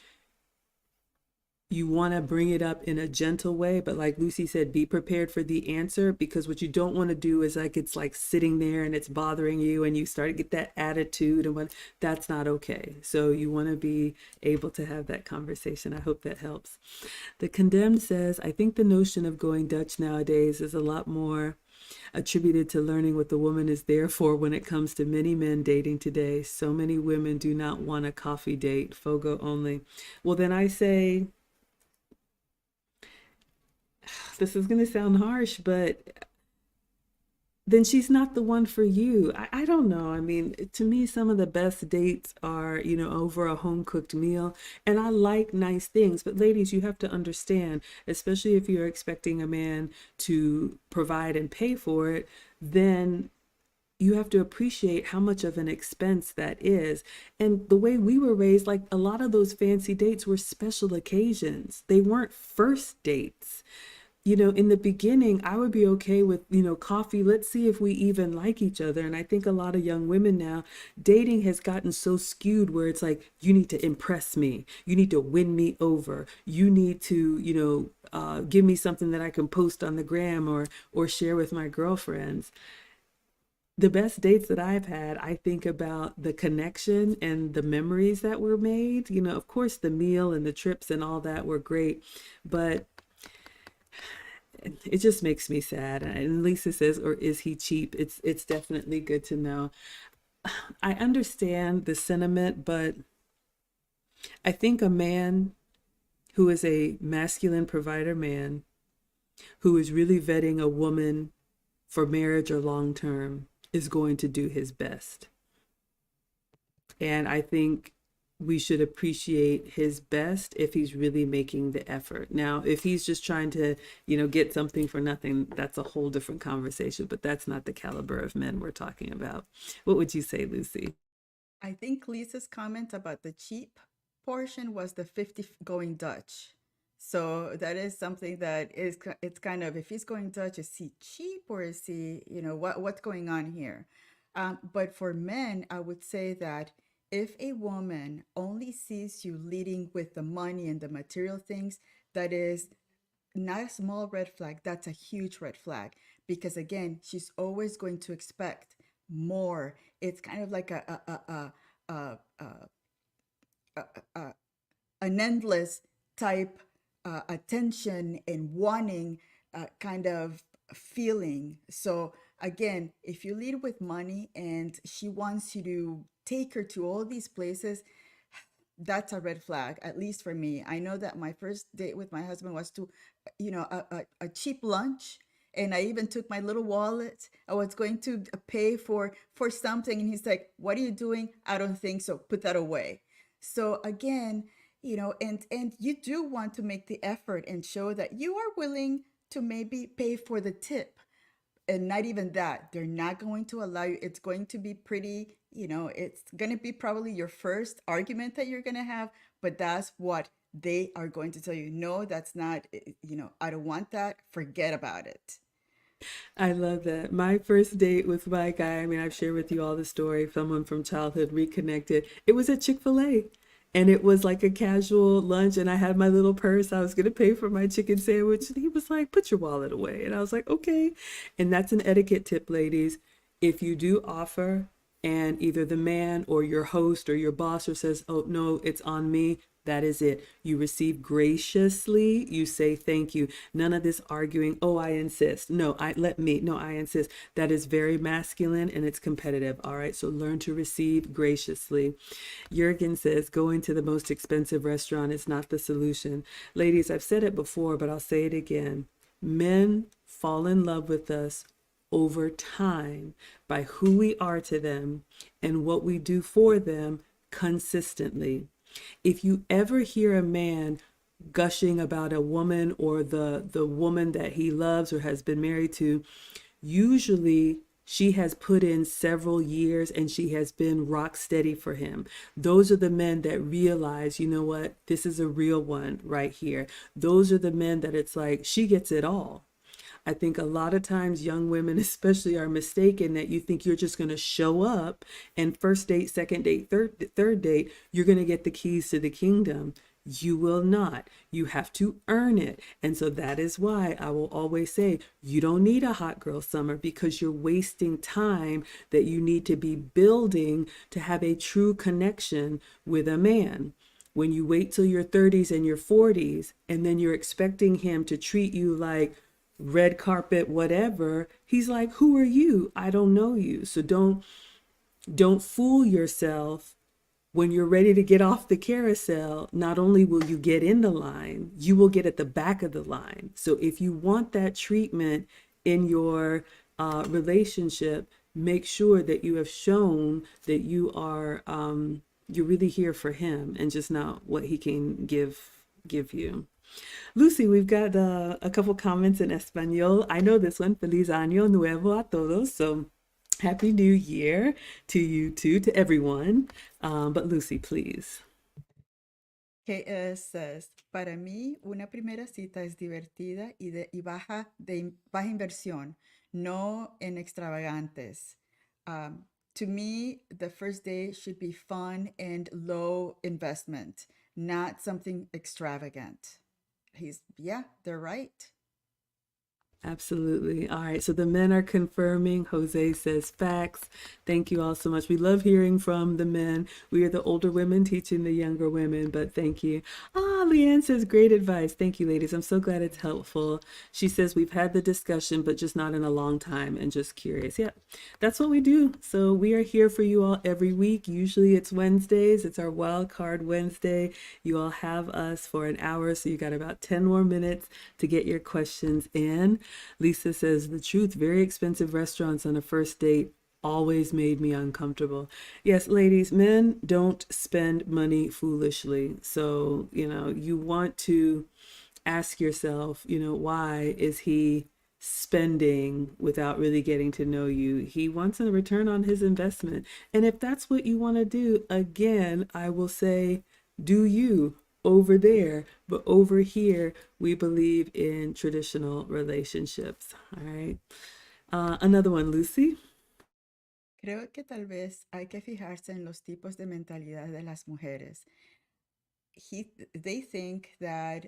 you want to bring it up in a gentle way, but like Lucy said, be prepared for the answer, because what you don't want to do is it's like sitting there and it's bothering you and you start to get that attitude, and that's not okay. So you want to be able to have that conversation. I hope that helps. The Condemned says, I think the notion of going Dutch nowadays is a lot more attributed to learning what the woman is there for when it comes to many men dating today. So many women do not want a coffee date, Fogo only. Well, then I say, this is going to sound harsh, but then she's not the one for you. I don't know. I mean, to me, some of the best dates are, over a home cooked meal. And I like nice things. But ladies, you have to understand, especially if you're expecting a man to provide and pay for it, then you have to appreciate how much of an expense that is. And the way we were raised, like a lot of those fancy dates were special occasions. They weren't first dates. in the beginning, I would be okay with, coffee. Let's see if we even like each other. And I think a lot of young women now, dating has gotten so skewed where it's like, you need to impress me. You need to win me over. You need to, give me something that I can post on the gram or share with my girlfriends. The best dates that I've had, I think about the connection and the memories that were made. Of course, the meal and the trips and all that were great, but it just makes me sad. And Lisa says, or is he cheap? It's definitely good to know. I understand the sentiment, but I think a man who is a masculine provider man who is really vetting a woman for marriage or long term is going to do his best. And I think we should appreciate his best if he's really making the effort. Now, if he's just trying to, get something for nothing, that's a whole different conversation, but that's not the caliber of men we're talking about. What would you say, Lucy? I think Lisa's comment about the cheap portion was the 50 going Dutch. So that is something that is it's kind of, if he's going Dutch, is he cheap or is he, what's going on here? But for men, I would say that if a woman only sees you leading with the money and the material things, that is not a small red flag, that's a huge red flag. Because again, she's always going to expect more. It's kind of like a, a, a an endless type attention and wanting kind of feeling. So again, if you lead with money and she wants you to take her to all these places, that's a red flag, at least for me. I know that my first date with my husband was to, a cheap lunch. And I even took my little wallet. I was going to pay for something. And he's like, what are you doing? I don't think so. Put that away. So again, and you do want to make the effort and show that you are willing to maybe pay for the tip, and not even that, they're not going to allow you. It's going to be pretty, it's going to be probably your first argument that you're going to have, but that's what they are going to tell you. No, that's not, I don't want that, forget about it. I love that. My first date with my guy, I mean, I've shared with you all the story, someone from childhood reconnected. It was at Chick-fil-A. And it was like a casual lunch, and I had my little purse. I was going to pay for my chicken sandwich. And he was like, put your wallet away. And I was like, okay. And that's an etiquette tip, ladies. If you do offer, and either the man or your host or your boss or says, oh, no, it's on me, that is it. You receive graciously. You say thank you. None of this arguing. Oh, I insist. No, I insist. That is very masculine and it's competitive. All right. So learn to receive graciously. Jurgen says going to the most expensive restaurant is not the solution. Ladies, I've said it before, but I'll say it again. Men fall in love with us over time by who we are to them and what we do for them consistently. If you ever hear a man gushing about a woman or the woman that he loves or has been married to, usually she has put in several years and she has been rock steady for him. Those are the men that realize, you know what, this is a real one right here. Those are the men that it's like, she gets it all. I think a lot of times young women, especially, are mistaken that you think you're just going to show up and first date, second date, third date, you're going to get the keys to the kingdom. You will not. You have to earn it. And so that is why I will always say you don't need a hot girl summer, because you're wasting time that you need to be building to have a true connection with a man. When you wait till your 30s and your 40s, and then you're expecting him to treat you like red carpet, whatever, he's like, who are you? I don't know you. So don't fool yourself. When you're ready to get off the carousel, not only will you get in the line, you will get at the back of the line. So if you want that treatment in your relationship, make sure that you have shown that you're really here for him and just not what he can give you. Lucy, we've got a couple comments in Espanol. I know this one. Feliz año nuevo a todos. So happy New Year to you too, to everyone. But Lucy, please. Says, para mí, una primera cita es divertida y baja inversión, no en extravagantes. To me, the first day should be fun and low investment, not something extravagant. Yeah, they're right. Absolutely. All right. So the men are confirming. Jose says facts. Thank you all so much. We love hearing from the men. We are the older women teaching the younger women, but thank you. Ah, Leanne says great advice. Thank you, ladies. I'm so glad it's helpful. She says we've had the discussion, but just not in a long time and just curious. Yeah, that's what we do. So we are here for you all every week. Usually it's Wednesdays. It's our wild card Wednesday. You all have us for an hour, so you got about 10 more minutes to get your questions in. Lisa says the truth, very expensive restaurants on a first date always made me uncomfortable. Yes, ladies, men don't spend money foolishly. So, you want to ask yourself, why is he spending without really getting to know you? He wants a return on his investment. And if that's what you want to do, again, I will say, do you over there. But over here, we believe in traditional relationships. All right. Another one, Lucy. Creo que tal vez hay que fijarse en los tipos de mentalidad de las mujeres. They think that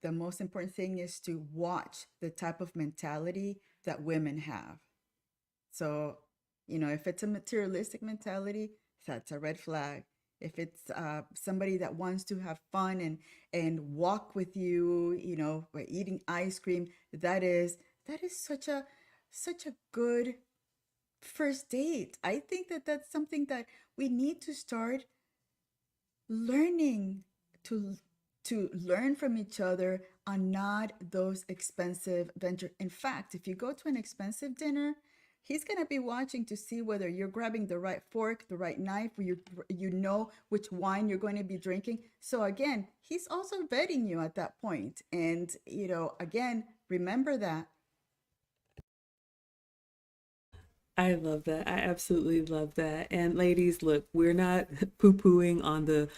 the most important thing is to watch the type of mentality that women have. So, if it's a materialistic mentality, that's a red flag. If it's somebody that wants to have fun and walk with you, eating ice cream, that is such a good first date. I think that that's something that we need to start learning to learn from each other on not those expensive venture. In fact, if you go to an expensive dinner, he's going to be watching to see whether you're grabbing the right fork, the right knife, you know which wine you're going to be drinking. So again, he's also vetting you at that point. And again, remember that. I love that. I absolutely love that. And ladies, look, we're not poo-pooing on the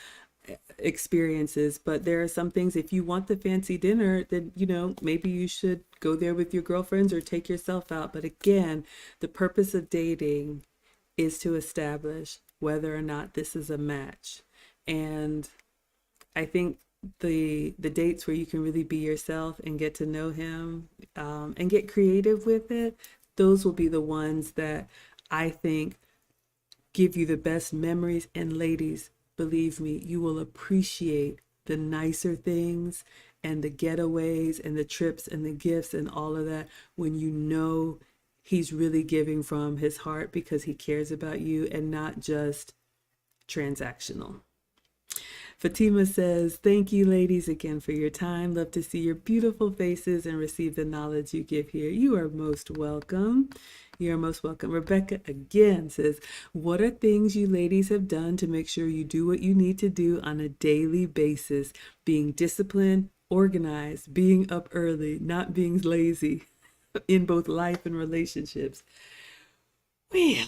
experiences, but there are some things, if you want the fancy dinner, then, maybe you should go there with your girlfriends or take yourself out. But again, the purpose of dating is to establish whether or not this is a match. And I think the dates where you can really be yourself and get to know him, and get creative with it, those will be the ones that I think give you the best memories. And ladies, believe me, you will appreciate the nicer things and the getaways and the trips and the gifts and all of that when you know he's really giving from his heart because he cares about you and not just transactional. Fatima says, thank you, ladies, again for your time. Love to see your beautiful faces and receive the knowledge you give here. You are most welcome. You're most welcome. Rebecca again says, what are things you ladies have done to make sure you do what you need to do on a daily basis? Being disciplined, organized, being up early, not being lazy in both life and relationships. Well,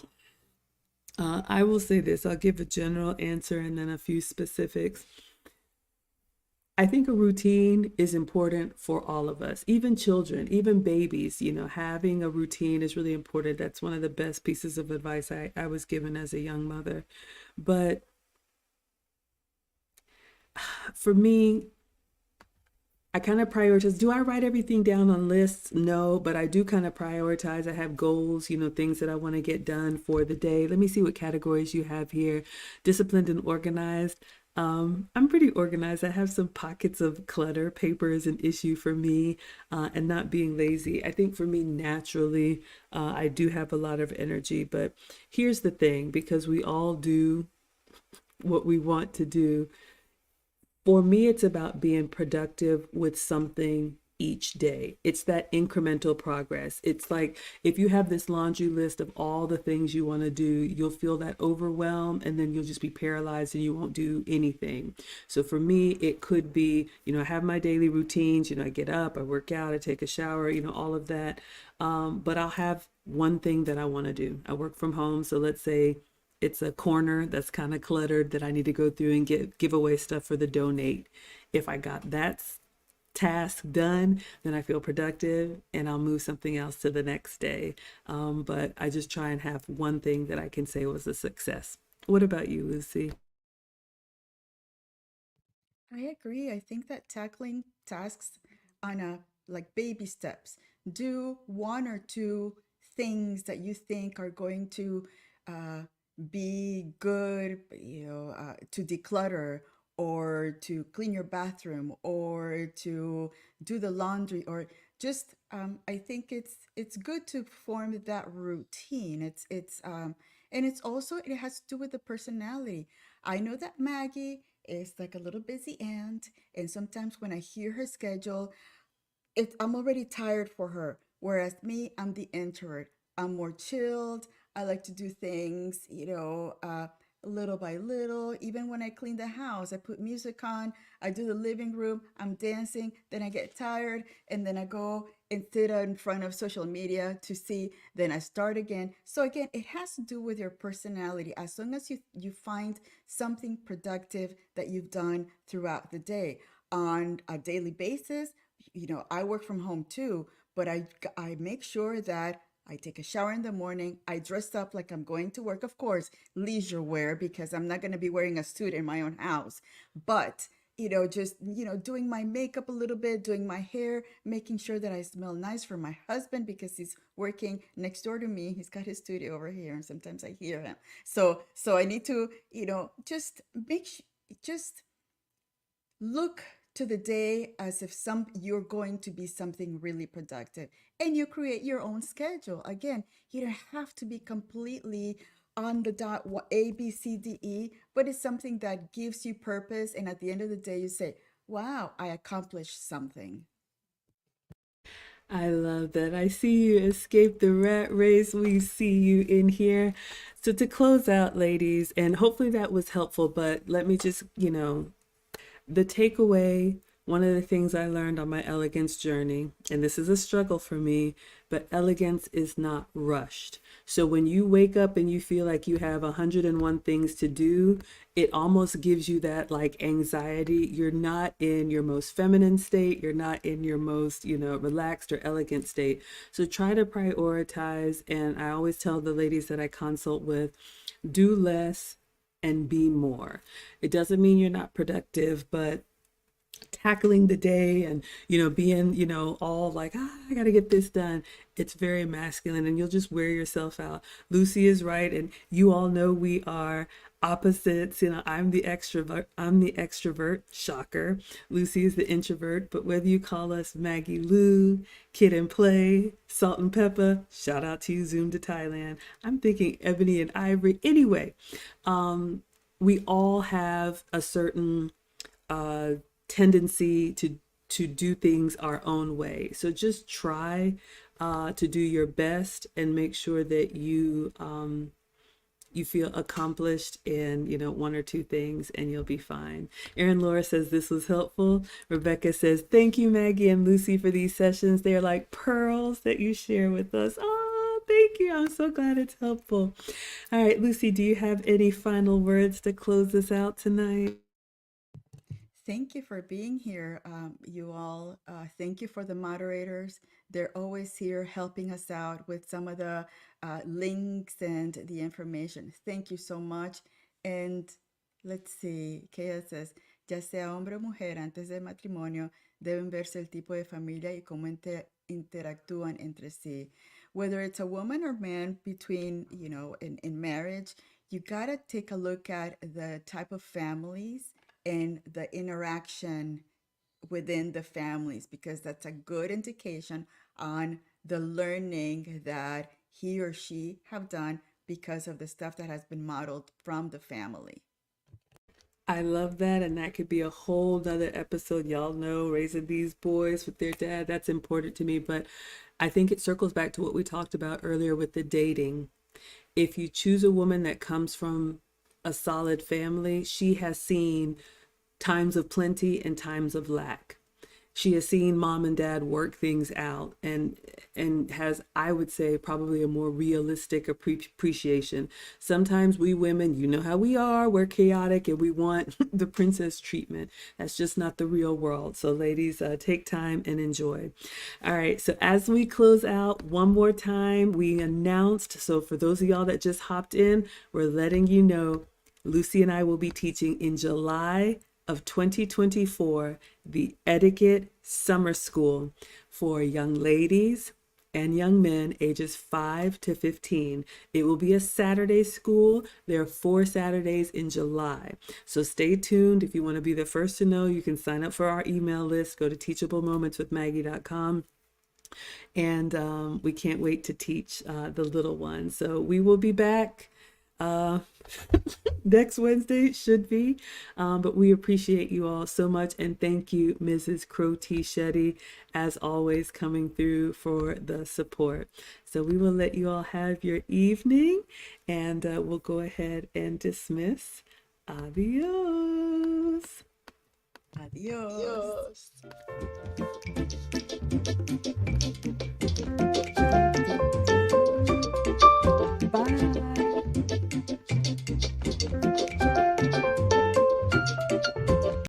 I will say this. I'll give a general answer and then a few specifics. I think a routine is important for all of us, even children, even babies. Having a routine is really important. That's one of the best pieces of advice I was given as a young mother. But for me, I kind of prioritize. Do I write everything down on lists? No, but I do kind of prioritize. I have goals, things that I want to get done for the day. Let me see what categories you have here. Disciplined and organized. I'm pretty organized. I have some pockets of clutter. Paper is an issue for me, and not being lazy. I think for me, naturally, I do have a lot of energy. But here's the thing, because we all do what we want to do. For me, it's about being productive with something each day. It's that incremental progress. It's like if you have this laundry list of all the things you want to do, you'll feel that overwhelm and then you'll just be paralyzed and you won't do anything. So for me, it could be, I have my daily routines, I get up, I work out, I take a shower, all of that. But I'll have one thing that I want to do. I work from home. So let's say it's a corner that's kind of cluttered that I need to go through and give away stuff for the donate. If I got that task done, then I feel productive and I'll move something else to the next day. But I just try and have one thing that I can say was a success. What about you, Lucy? I agree. I think that tackling tasks on a like baby steps, do one or two things that you think are going to uh, be good, to declutter or to clean your bathroom or to do the laundry or just I think it's good to form that routine. It's and it's also it has to do with the personality. I know that Maggie is like a little busy aunt, and sometimes when I hear her schedule, I'm already tired for her. Whereas me, I'm the introvert. I'm more chilled. I like to do things, little by little. Even when I clean the house, I put music on. I do the living room. I'm dancing. Then I get tired, and then I go and sit in front of social media to see. Then I start again. So again, it has to do with your personality. As long as you find something productive that you've done throughout the day on a daily basis. I work from home too, but I make sure that I take a shower in the morning. I dress up like I'm going to work, of course, leisure wear because I'm not going to be wearing a suit in my own house. But just doing my makeup a little bit, doing my hair, making sure that I smell nice for my husband because he's working next door to me. He's got his studio over here, and sometimes I hear him. So I need to just just look to the day as if you're going to be something really productive, and you create your own schedule. Again, you don't have to be completely on the dot, A, B, C, D, E, but it's something that gives you purpose, and at the end of the day you say, wow, I accomplished something. I love that. I see you escape the rat race. We see you in here. So, to close out, ladies, and hopefully that was helpful, but let me just, the takeaway, one of the things I learned on my elegance journey, and this is a struggle for me, but elegance is not rushed. So when you wake up and you feel like you have 101 things to do, it almost gives you that like anxiety. You're not in your most feminine state. You're not in your most, relaxed or elegant state. So try to prioritize. And I always tell the ladies that I consult with, do less and be more. It doesn't mean you're not productive, but tackling the day and being all like, I got to get this done, it's very masculine and you'll just wear yourself out. Lucy is right, and you all know we are opposites. I'm the extrovert, shocker. Lucy is the introvert, but whether you call us MaggieLu, Kid and Play, Salt and Pepper, shout out to you, Zoom to Thailand, I'm thinking Ebony and Ivory. Anyway, we all have a certain uh, tendency to do things our own way. So just try to do your best and make sure that you feel accomplished in one or two things, and you'll be fine. Erin Laura says this was helpful. Rebecca says thank you, Maggie and Lucy, for these sessions. They're like pearls that you share with us. Oh, thank you. I'm so glad it's helpful. All right, Lucy, do you have any final words to close this out tonight? Thank you for being here, you all. Thank you for the moderators. They're always here helping us out with some of the links and the information. Thank you so much. And let's see, Kea says, ya sea hombre o mujer, antes del matrimonio, deben verse el tipo de familia y cómo interactúan entre sí. Whether it's a woman or man between, in marriage, you gotta take a look at the type of families and the interaction within the families, because that's a good indication on the learning that he or she have done because of the stuff that has been modeled from the family. I love that. And that could be a whole nother episode. Y'all know raising these boys with their dad, that's important to me. But I think it circles back to what we talked about earlier with the dating. If you choose a woman that comes from a solid family, she has seen times of plenty and times of lack. she has seen mom and dad work things out, and has, I would say, probably a more realistic appreciation. Sometimes we women, you know how we are, we're chaotic and we want the princess treatment. That's just not the real world. So ladies, take time and enjoy. All right, so as we close out, one more time, we announced, so for those of y'all that just hopped in, we're letting you know Lucy and I will be teaching in July of 2024 the Etiquette Summer School for young ladies and young men ages 5 to 15. It will be a Saturday school. There are 4 Saturdays in July. So stay tuned. If you want to be the first to know, you can sign up for our email list. Go to teachablemomentswithmaggie.com. And we can't wait to teach the little ones. So we will be back next Wednesday, should be. But we appreciate you all so much. And thank you, Mrs. Crotty Shetty, as always, coming through for the support. So we will let you all have your evening, and we'll go ahead and dismiss. Adios. Adios. Bye.